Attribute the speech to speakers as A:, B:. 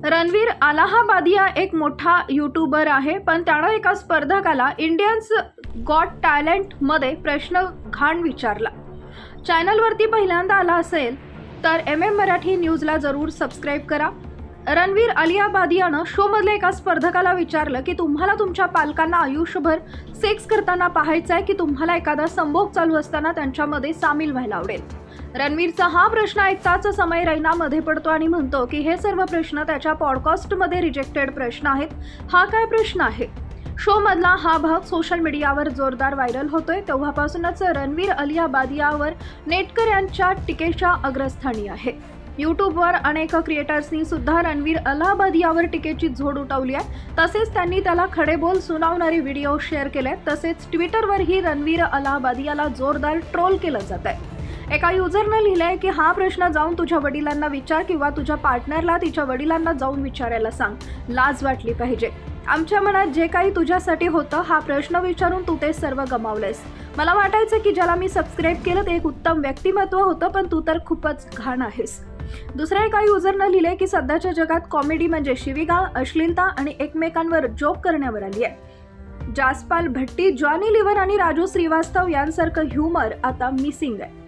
A: रणवीर अलाहाबादिया एक मोठा यूट्यूबर आहे, पण त्यानं एका स्पर्धकाला इंडियन्स गॉट टॅलेंट मध्ये प्रश्न घाण विचारला। चॅनलवरती पहिल्यांदा आला असेल तर MM मराठी न्यूजला जरूर सबस्क्राइब करा। रणवीर अलाहाबादियानं शो मधल्या एका स्पर्धकाला विचारलं की तुम्हाला तुमच्या पालकांना आयुष्यभर सेक्स करताना पाहायचंय की तुम्हाला एखादा संभोग चालू असताना त्यांच्यामध्ये सामील व्हायला आवडेल। रणवीरचा हा प्रश्न ऐकताच समय रैना मध्ये पडतो आणि म्हणतो की हे सर्व प्रश्न त्याच्या पॉडकास्टमध्ये रिजेक्टेड प्रश्न आहेत। हा काय प्रश्न आहे? शो मधला हा भाग सोशल मीडियावर जोरदार व्हायरल होतोय। तेव्हापासूनच रणवीर अलाहाबादियावर नेटकर यांच्या टीकेच्या अग्रस्थानी आहे। यूट्यूबवर अनेक क्रिएटर्सनी सुद्धा रणवीर अलाहाबादियावर टीकेची झोड उठवली आहे। तसेच त्यांनी त्याला खडेबोल सुनावणारे व्हिडिओ शेअर केले। तसेच ट्विटरवरही रणवीर अलाहाबादियाला जोरदार ट्रोल केलं जात आहे। एका युजरनं लिहिलंय की हा प्रश्न जाऊन तुझ्या वडिलांना विचार किंवा तुझ्या पार्टनरला तिच्या वडिलांना जाऊन विचारायला सांग, लाज वाटली पाहिजे। आमच्या मनात जे काही तुझ्यासाठी होतं हा प्रश्न विचारून तू ते सर्व गमावलंयस। मला वाटायचं की ज्याला मी सबस्क्राइब केलं ते एक उत्तम व्यक्तिमत्व होतं, पण तू तर खूपच घाण आहेस। दुसऱ्या एका युजरनं लिहिले की सध्याच्या जगात कॉमेडी म्हणजे शिवीगाळ, अश्लीलता आणि एकमेकांवर जोक करण्यावर आली आहे। जासपाल भट्टी, जॉनी लिव्हर आणि राजू श्रीवास्तव यांसारखं ह्युमर आता मिसिंग आहे।